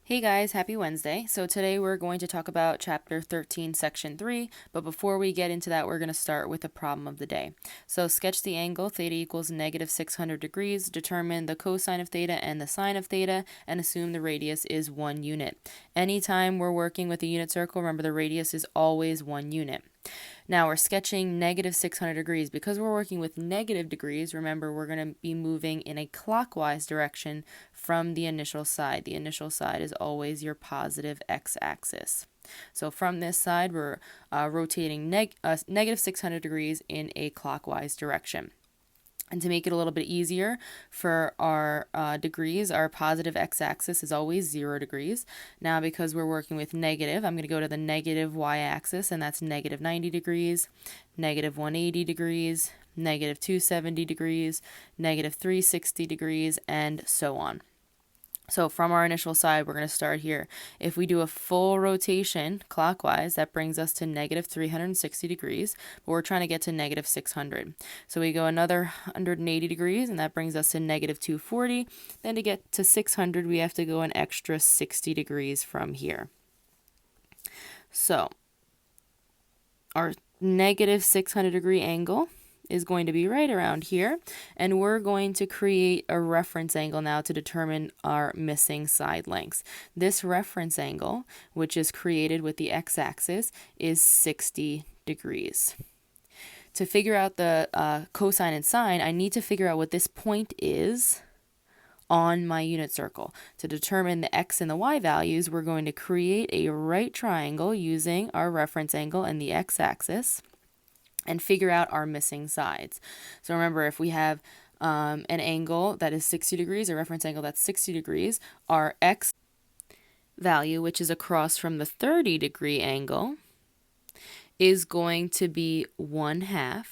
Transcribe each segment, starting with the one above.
Hey guys, happy Wednesday. So today we're going to talk about chapter 13, section 3, but before we get into that, we're going to start with the problem of the day. So sketch the angle theta equals negative 600 degrees, determine the cosine of theta and the sine of theta, and assume the radius is 1 unit. Anytime we're working with a unit circle, remember the radius is always 1 unit. Now we're sketching negative 600 degrees. Because we're working with negative degrees, remember we're going to be moving in a clockwise direction from the initial side. The initial side is always your positive x-axis. So from this side, we're rotating negative 600 degrees in a clockwise direction. And to make it a little bit easier for our degrees, our positive x-axis is always 0 degrees. Now, because we're working with negative, I'm going to go to the negative y-axis, and that's negative 90 degrees, negative 180 degrees, negative 270 degrees, negative 360 degrees, and so on. So from our initial side, we're going to start here. If we do a full rotation clockwise, that brings us to negative 360 degrees, but we're trying to get to negative 600. So we go another 180 degrees, and that brings us to negative 240. Then to get to 600, we have to go an extra 60 degrees from here. So our negative 600 degree angle is going to be right around here, and we're going to create a reference angle now to determine our missing side lengths. This reference angle, which is created with the x-axis, is 60 degrees. To figure out the cosine and sine, I need to figure out what this point is on my unit circle. To determine the x and the y values, we're going to create a right triangle using our reference angle and the x-axis and figure out our missing sides. So remember, if we have an angle that is 60 degrees, a reference angle that's 60 degrees, our x value, which is across from the 30 degree angle, is going to be 1/2.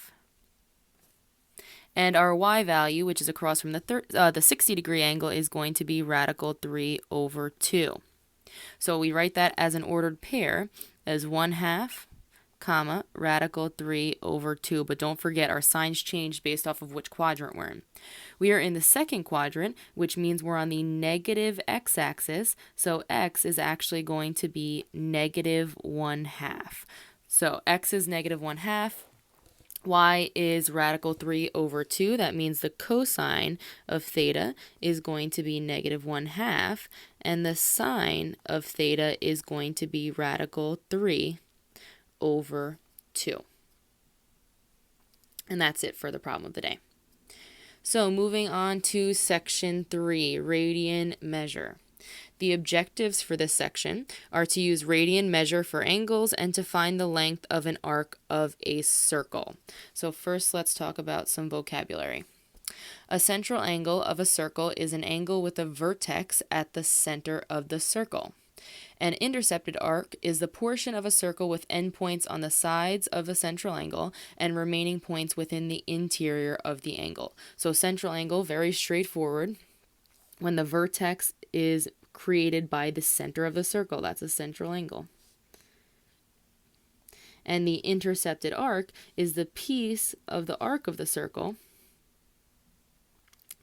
And our y value, which is across from the 60 degree angle, is going to be radical 3/2. So we write that as an ordered pair as 1/2 comma, radical 3/2. But don't forget, our signs changed based off of which quadrant we're in. We are in the second quadrant, which means we're on the negative x-axis. So x is actually going to be negative 1/2. So x is negative 1/2. Y is radical 3/2. That means the cosine of theta is going to be negative 1/2. And the sine of theta is going to be radical 3/2. And that's it for the problem of the day. So moving on to section 3, radian measure. The objectives for this section are to use radian measure for angles and to find the length of an arc of a circle. So first, let's talk about some vocabulary. A central angle of a circle is an angle with a vertex at the center of the circle. An intercepted arc is the portion of a circle with endpoints on the sides of a central angle and remaining points within the interior of the angle. So central angle, very straightforward. When the vertex is created by the center of the circle, that's a central angle. And the intercepted arc is the piece of the arc of the circle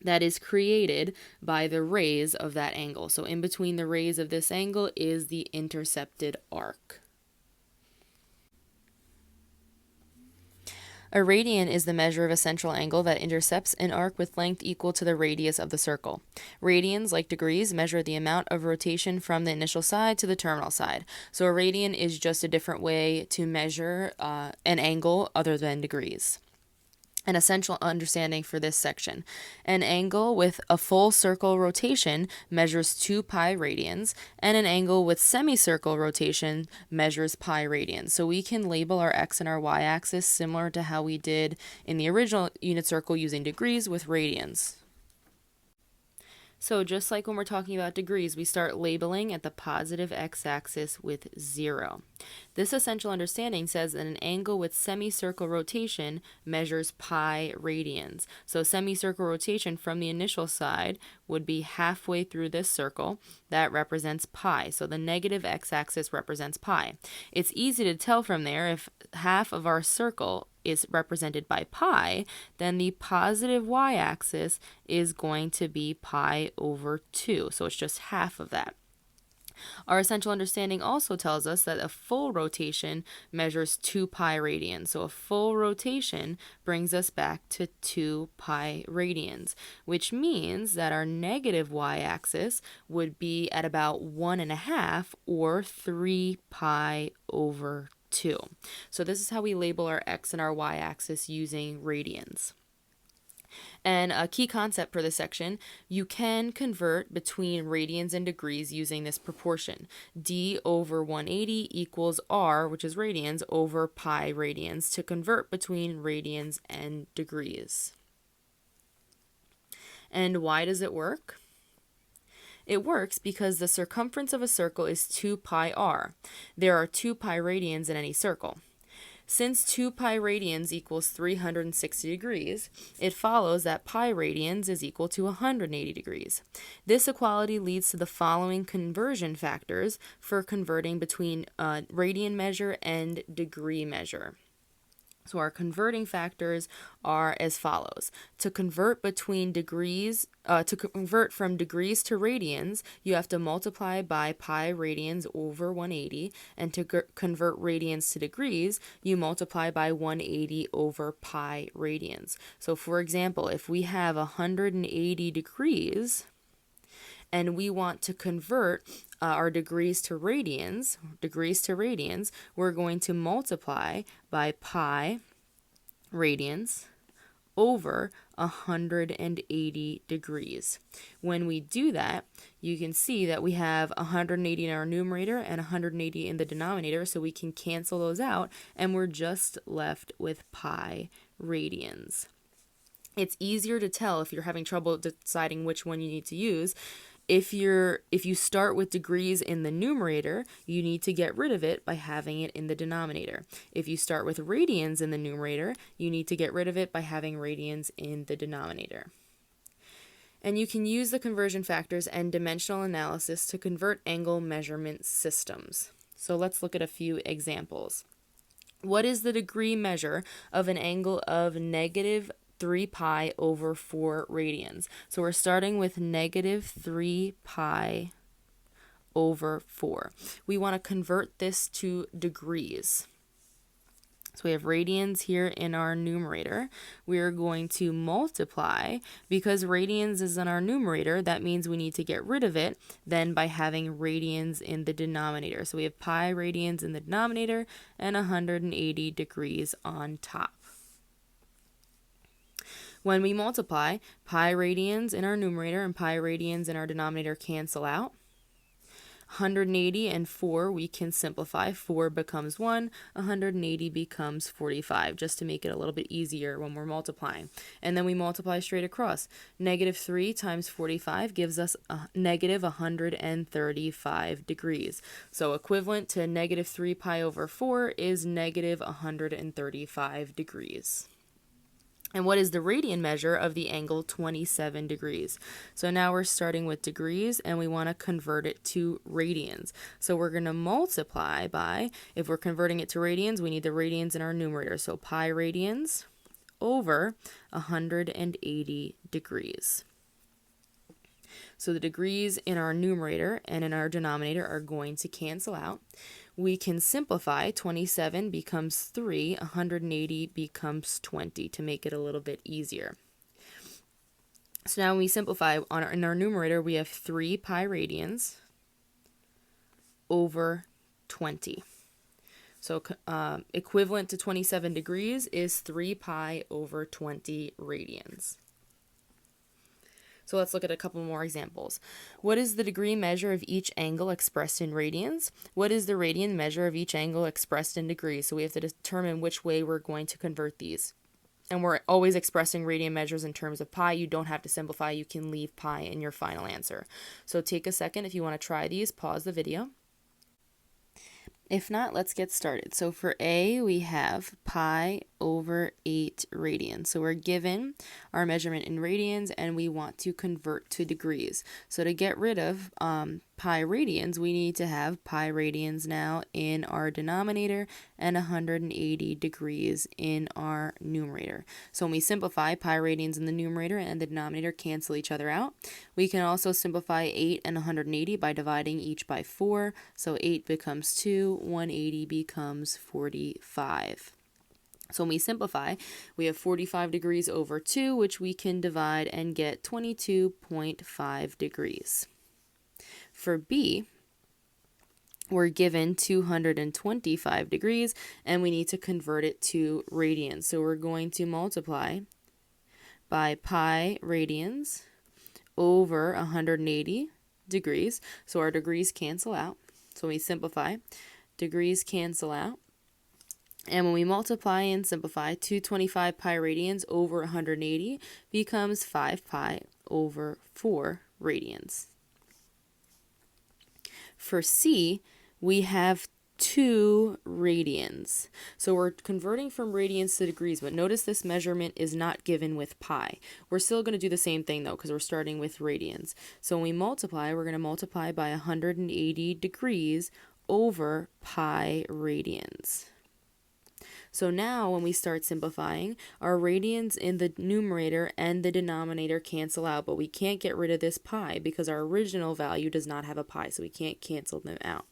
that is created by the rays of that angle. So in between the rays of this angle is the intercepted arc. A radian is the measure of a central angle that intercepts an arc with length equal to the radius of the circle. Radians, like degrees, measure the amount of rotation from the initial side to the terminal side. So a radian is just a different way to measure an angle other than degrees. An essential understanding for this section. An angle with a full circle rotation measures 2 pi radians, and an angle with semicircle rotation measures pi radians. So we can label our x and our y-axis similar to how we did in the original unit circle using degrees with radians. So just like when we're talking about degrees, we start labeling at the positive x-axis with 0. This essential understanding says that an angle with semicircle rotation measures pi radians. So semicircle rotation from the initial side would be halfway through this circle. That represents pi. So the negative x-axis represents pi. It's easy to tell from there if half of our circle is represented by pi, then the positive y-axis is going to be pi over 2. So it's just half of that. Our essential understanding also tells us that a full rotation measures 2 pi radians. So a full rotation brings us back to 2 pi radians, which means that our negative y-axis would be at about 1.5 or 3 pi over 2. So this is how we label our x and our y-axis using radians. And a key concept for this section, you can convert between radians and degrees using this proportion. D over 180 equals R, which is radians, over pi radians to convert between radians and degrees. And why does it work? It works because the circumference of a circle is 2 pi r. There are 2 pi radians in any circle. Since 2 pi radians equals 360 degrees, it follows that pi radians is equal to 180 degrees. This equality leads to the following conversion factors for converting between radian measure and degree measure. So our converting factors are as follows. To convert between degrees, to convert from degrees to radians, you have to multiply by pi radians over 180, and to convert radians to degrees, you multiply by 180 over pi radians. So for example, if we have 180 degrees, and we want to convert our degrees to radians, we're going to multiply by pi radians over 180 degrees. When we do that, you can see that we have 180 in our numerator and 180 in the denominator, so we can cancel those out, and we're just left with pi radians. It's easier to tell if you're having trouble deciding which one you need to use. If you start with degrees in the numerator, you need to get rid of it by having it in the denominator. If you start with radians in the numerator, you need to get rid of it by having radians in the denominator. And you can use the conversion factors and dimensional analysis to convert angle measurement systems. So let's look at a few examples. What is the degree measure of an angle of negative 3 pi over 4 radians? So we're starting with negative 3 pi over 4. We want to convert this to degrees. So we have radians here in our numerator. We're going to multiply, because radians is in our numerator, that means we need to get rid of it then by having radians in the denominator. So we have pi radians in the denominator and 180 degrees on top. When we multiply, pi radians in our numerator and pi radians in our denominator cancel out. 180 and 4 we can simplify. 4 becomes 1, 180 becomes 45, just to make it a little bit easier when we're multiplying. And then we multiply straight across. Negative 3 times 45 gives us a negative 135 degrees. So equivalent to negative 3 pi over 4 is negative 135 degrees. And what is the radian measure of the angle 27 degrees? So now we're starting with degrees, and we want to convert it to radians. So we're going to multiply by, if we're converting it to radians, we need the radians in our numerator. So pi radians over 180 degrees. So the degrees in our numerator and in our denominator are going to cancel out. We can simplify. 27 becomes 3, 180 becomes 20 to make it a little bit easier. So now when we simplify, in our numerator we have 3 pi radians over 20. So equivalent to 27 degrees is 3 pi over 20 radians. So let's look at a couple more examples. What is the degree measure of each angle expressed in radians? What is the radian measure of each angle expressed in degrees? So we have to determine which way we're going to convert these. And we're always expressing radian measures in terms of pi. You don't have to simplify. You can leave pi in your final answer. So take a second if you want to try these. Pause the video. If not, let's get started. So for A, we have pi over 8 radians. So we're given our measurement in radians, and we want to convert to degrees. So to get rid of pi radians, we need to have pi radians now in our denominator and 180 degrees in our numerator. So when we simplify, pi radians in the numerator and the denominator cancel each other out. We can also simplify 8 and 180 by dividing each by 4. So 8 becomes 2, 180 becomes 45. So when we simplify, we have 45 degrees over 2, which we can divide and get 22.5 degrees. For B, we're given 225 degrees, and we need to convert it to radians. So we're going to multiply by pi radians over 180 degrees. So our degrees cancel out. So when we simplify, degrees cancel out. And when we multiply and simplify, 225 pi radians over 180 becomes 5 pi over 4 radians. For C, we have 2 radians. So we're converting from radians to degrees, but notice this measurement is not given with pi. We're still going to do the same thing though, because we're starting with radians. So when we multiply, we're going to multiply by 180 degrees over pi radians. So now when we start simplifying, our radians in the numerator and the denominator cancel out, but we can't get rid of this pi because our original value does not have a pi, so we can't cancel them out.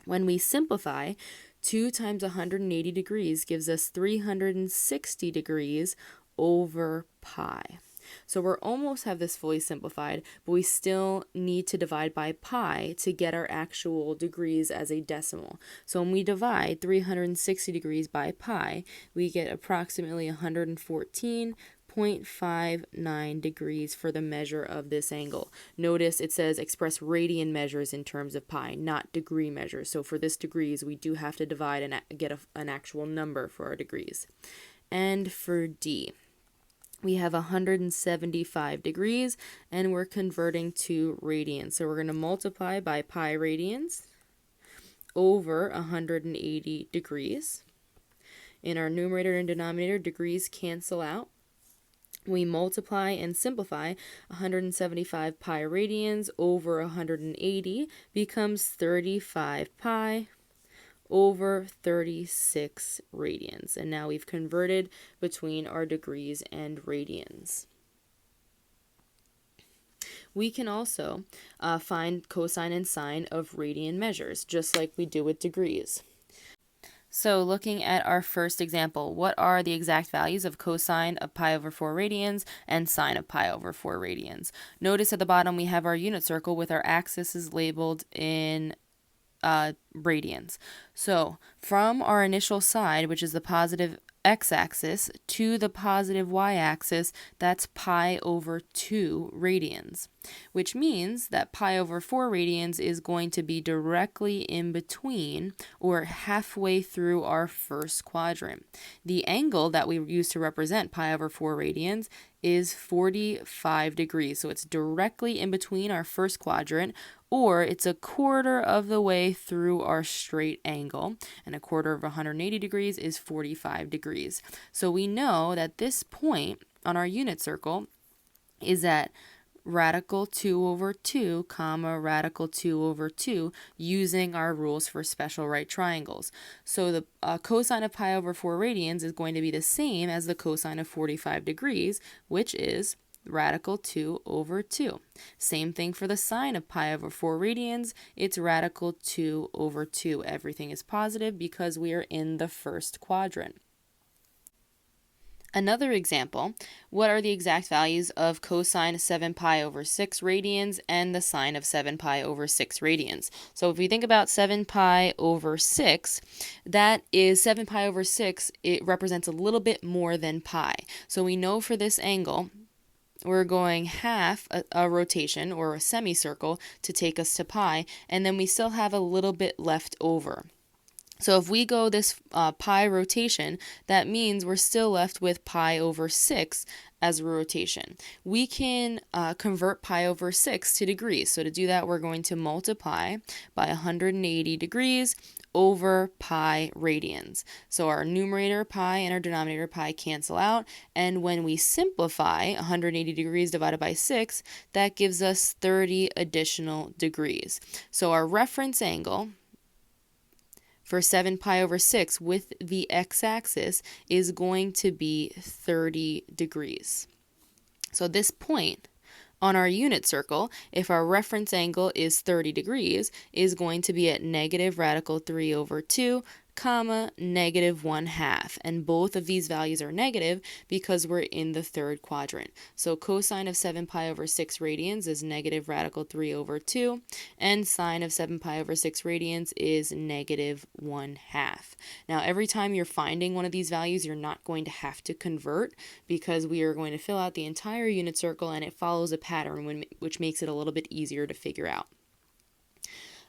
When we simplify, 2 times 180 degrees gives us 360 degrees over pi. So we're almost have this fully simplified, but we still need to divide by pi to get our actual degrees as a decimal. So when we divide 360 degrees by pi, we get approximately 114.59 degrees for the measure of this angle. Notice it says express radian measures in terms of pi, not degree measures. So for this degrees, we do have to divide and get an actual number for our degrees. And for D, we have 175 degrees, and we're converting to radians. So we're going to multiply by pi radians over 180 degrees. In our numerator and denominator, degrees cancel out. We multiply and simplify. 175 pi radians over 180 becomes 35 pi over 36 radians. And now we've converted between our degrees and radians. We can also find cosine and sine of radian measures, just like we do with degrees. So looking at our first example, what are the exact values of cosine of pi over 4 radians and sine of pi over 4 radians? Notice at the bottom we have our unit circle with our axis is labeled in radians. So from our initial side, which is the positive x-axis, to the positive y-axis, that's pi over 2 radians, which means that pi over 4 radians is going to be directly in between or halfway through our first quadrant. The angle that we use to represent pi over 4 radians is 45 degrees, so it's directly in between our first quadrant, or it's a quarter of the way through our straight angle, and a quarter of 180 degrees is 45 degrees. So we know that this point on our unit circle is at radical 2 over 2, comma, radical 2 over 2, using our rules for special right triangles. So the cosine of pi over 4 radians is going to be the same as the cosine of 45 degrees, which is radical 2 over 2. Same thing for the sine of pi over 4 radians. It's radical 2 over 2. Everything is positive because we are in the first quadrant. Another example, what are the exact values of cosine 7 pi over 6 radians and the sine of 7 pi over 6 radians? So if we think about 7 pi over 6, that is 7 pi over 6, it represents a little bit more than pi. So we know for this angle, we're going half a rotation or a semicircle to take us to pi, and then we still have a little bit left over. So if we go this pi rotation, that means we're still left with pi over 6 as a rotation. We can convert pi over 6 to degrees. So to do that, we're going to multiply by 180 degrees over pi radians. So our numerator pi and our denominator pi cancel out, and when we simplify 180 degrees divided by 6, that gives us 30 additional degrees. So our reference angle for 7 pi over 6 with the x-axis is going to be 30 degrees. So this point on our unit circle, if our reference angle is 30 degrees, is going to be at negative radical 3 over 2, comma, negative 1/2. And both of these values are negative because we're in the third quadrant. So cosine of 7 pi over 6 radians is negative radical 3 over 2, and sine of 7 pi over 6 radians is negative 1/2. Now, every time you're finding one of these values, you're not going to have to convert because we are going to fill out the entire unit circle and it follows a pattern which makes it a little bit easier to figure out.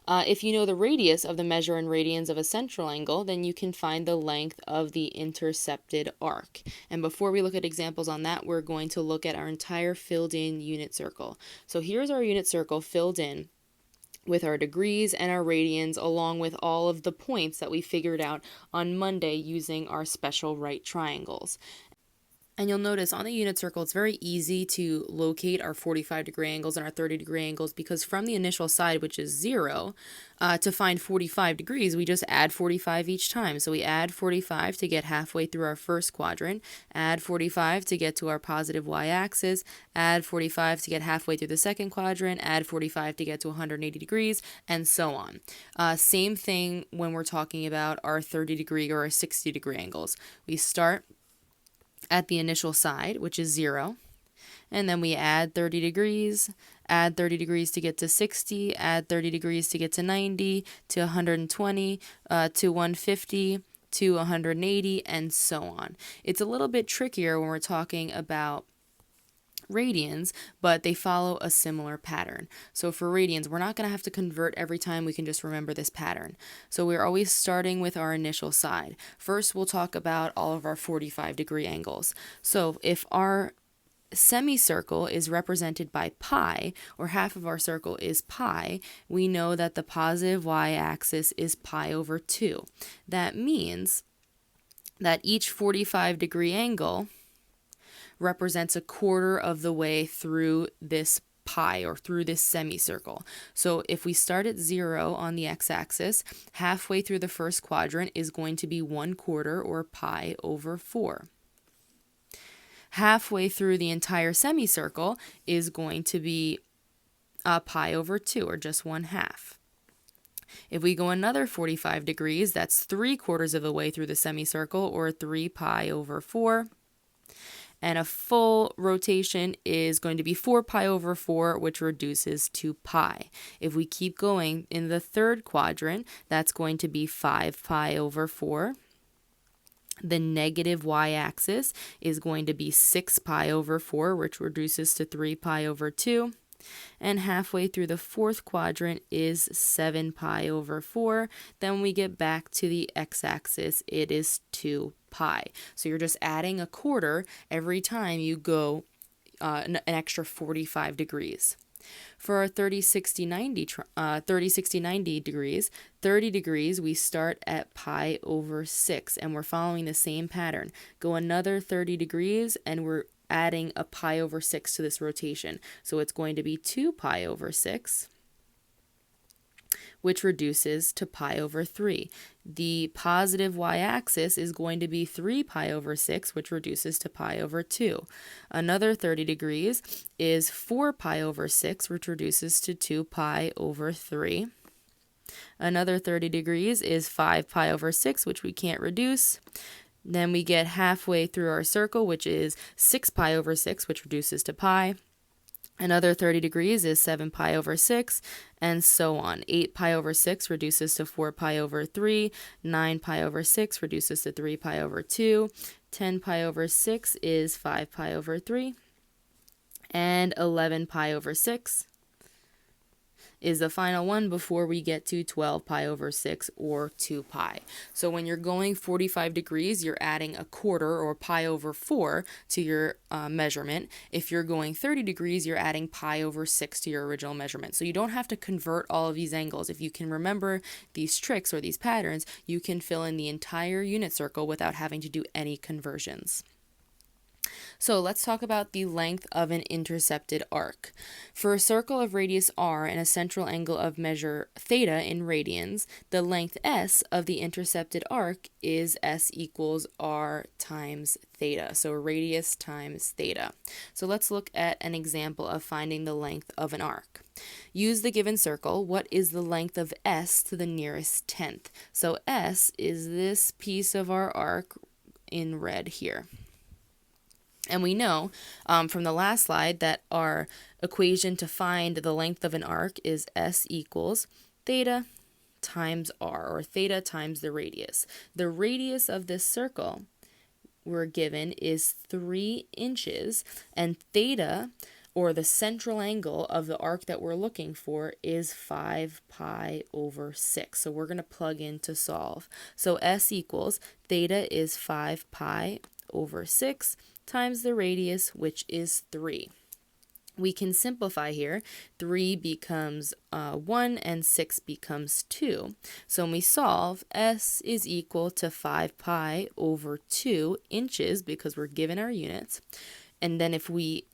If you know the radius of the measure in radians of a central angle, then you can find the length of the intercepted arc. And before we look at examples on that, we're going to look at our entire filled in unit circle. So here's our unit circle filled in with our degrees and our radians, along with all of the points that we figured out on Monday using our special right triangles. And you'll notice on the unit circle, it's very easy to locate our 45-degree angles and our 30-degree angles because from the initial side, which is 0, to find 45 degrees, we just add 45 each time. So we add 45 to get halfway through our first quadrant, add 45 to get to our positive y-axis, add 45 to get halfway through the second quadrant, add 45 to get to 180 degrees, and so on. Same thing when we're talking about our 30-degree or our 60-degree angles. We start at the initial side, which is 0, and then we add 30 degrees, add 30 degrees to get to 60, add 30 degrees to get to 90, to 120, to 150, to 180, and so on. It's a little bit trickier when we're talking about radians, but they follow a similar pattern. So for radians, we're not going to have to convert every time. We can just remember this pattern. So we're always starting with our initial side. First, we'll talk about all of our 45-degree angles. So if our semicircle is represented by pi, or half of our circle is pi, we know that the positive y-axis is pi over 2. That means that each 45-degree angle represents a quarter of the way through this pi or through this semicircle. So if we start at 0 on the x-axis, halfway through the first quadrant is going to be 1/4 or pi over 4. Halfway through the entire semicircle is going to be pi over 2 or just 1/2. If we go another 45 degrees, that's 3/4 of the way through the semicircle or 3 pi over 4. And a full rotation is going to be 4 pi over 4, which reduces to pi. If we keep going in the third quadrant, that's going to be 5 pi over 4. The negative y-axis is going to be 6 pi over 4, which reduces to 3 pi over 2. And halfway through the fourth quadrant is 7 pi over 4. Then we get back to the x-axis. It is 2 pi. So you're just adding a quarter every time you go an extra 45 degrees. For our 30, 60, 90 degrees, 30 degrees, we start at pi over 6, and we're following the same pattern. Go another 30 degrees, and we're adding a pi over 6 to this rotation. So it's going to be 2 pi over 6, which reduces to pi over 3. The positive y-axis is going to be 3 pi over 6, which reduces to pi over 2. Another 30 degrees is 4 pi over 6, which reduces to 2 pi over 3. Another 30 degrees is 5 pi over 6, which we can't reduce. Then we get halfway through our circle, which is 6 pi over 6, which reduces to pi. Another 30 degrees is 7 pi over 6, and so on. 8 pi over 6 reduces to 4 pi over 3. 9 pi over 6 reduces to 3 pi over 2. 10 pi over 6 is 5 pi over 3. And 11 pi over 6 is the final one before we get to 12 pi over 6 or 2 pi. So when you're going 45 degrees, you're adding a quarter or pi over 4 to your measurement. If you're going 30 degrees, you're adding pi over 6 to your original measurement. So you don't have to convert all of these angles. If you can remember these tricks or these patterns, you can fill in the entire unit circle without having to do any conversions. So let's talk about the length of an intercepted arc. For a circle of radius r and a central angle of measure theta in radians, the length s of the intercepted arc is s equals r times theta, so radius times theta. So let's look at an example of finding the length of an arc. Use the given circle. What is the length of s to the nearest tenth? So s is this piece of our arc in red here. And we know from the last slide that our equation to find the length of an arc is s equals theta times r, or theta times the radius. The radius of this circle we're given is 3 inches, and theta, or the central angle of the arc that we're looking for, is 5 pi over 6. So we're going to plug in to solve. So s equals theta is 5 pi over 6 times the radius, which is 3. We can simplify here. 3 becomes 1 and 6 becomes 2. So when we solve, s is equal to 5 pi over 2 inches because we're given our units. And then if we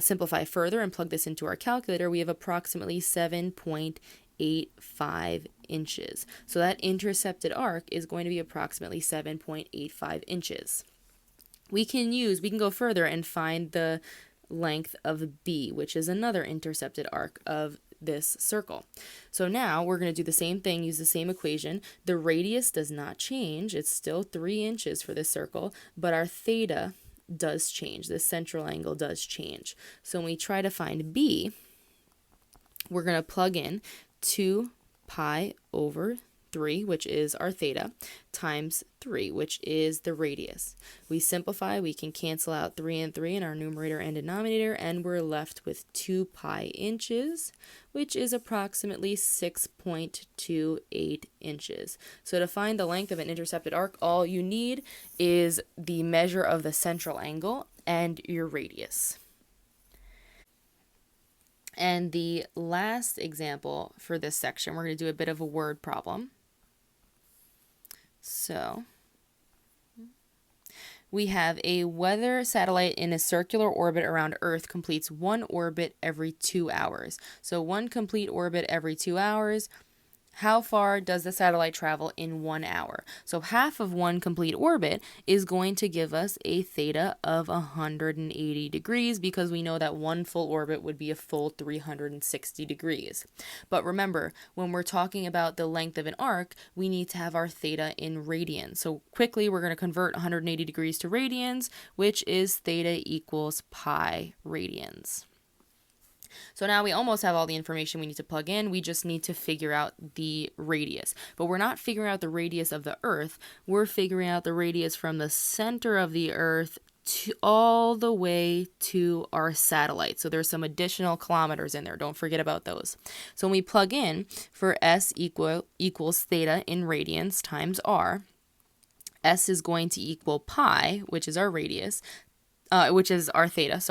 simplify further and plug this into our calculator, we have approximately 7.85 inches. So that intercepted arc is going to be approximately 7.85 inches. We can go further and find the length of B, which is another intercepted arc of this circle. So now we're going to do the same thing, use the same equation. The radius does not change. It's still 3 inches for this circle, but our theta does change. The central angle does change. So when we try to find B, we're going to plug in 2 pi over 3, which is our theta, times 3, which is the radius. We simplify, we can cancel out 3 and 3 in our numerator and denominator, and we're left with 2 pi inches, which is approximately 6.28 inches. So to find the length of an intercepted arc, all you need is the measure of the central angle and your radius. And the last example for this section, we're going to do a bit of a word problem. So we have a weather satellite in a circular orbit around Earth completes one orbit every 2 hours. So one complete orbit every 2 hours. How far does the satellite travel in 1 hour? So half of one complete orbit is going to give us a theta of 180 degrees because we know that one full orbit would be a full 360 degrees. But remember, when we're talking about the length of an arc, we need to have our theta in radians. So quickly, we're going to convert 180 degrees to radians, which is theta equals pi radians. So now we almost have all the information we need to plug in. We just need to figure out the radius. But we're not figuring out the radius of the Earth. We're figuring out the radius from the center of the Earth to all the way to our satellite. So there's some additional kilometers in there. Don't forget about those. So when we plug in for s equals theta in radians times r, s is going to equal pi, which is our radius, which is our theta,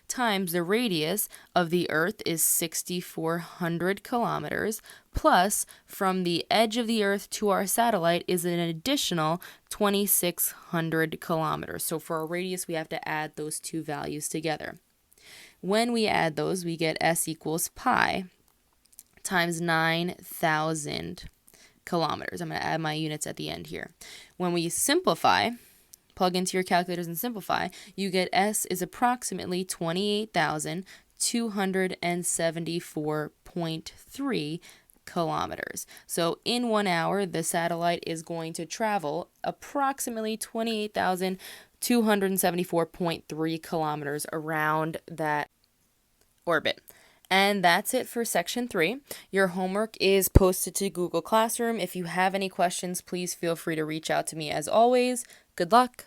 times the radius of the Earth is 6,400 kilometers, plus from the edge of the Earth to our satellite is an additional 2,600 kilometers. So for our radius, we have to add those two values together. When we add those, we get s equals pi times 9,000 kilometers. I'm going to add my units at the end here. When we simplify, plug into your calculators and simplify, you get s is approximately 28,274.3 kilometers. So in 1 hour, the satellite is going to travel approximately 28,274.3 kilometers around that orbit. And that's it for section 3. Your homework is posted to Google Classroom. If you have any questions, please feel free to reach out to me as always. Good luck.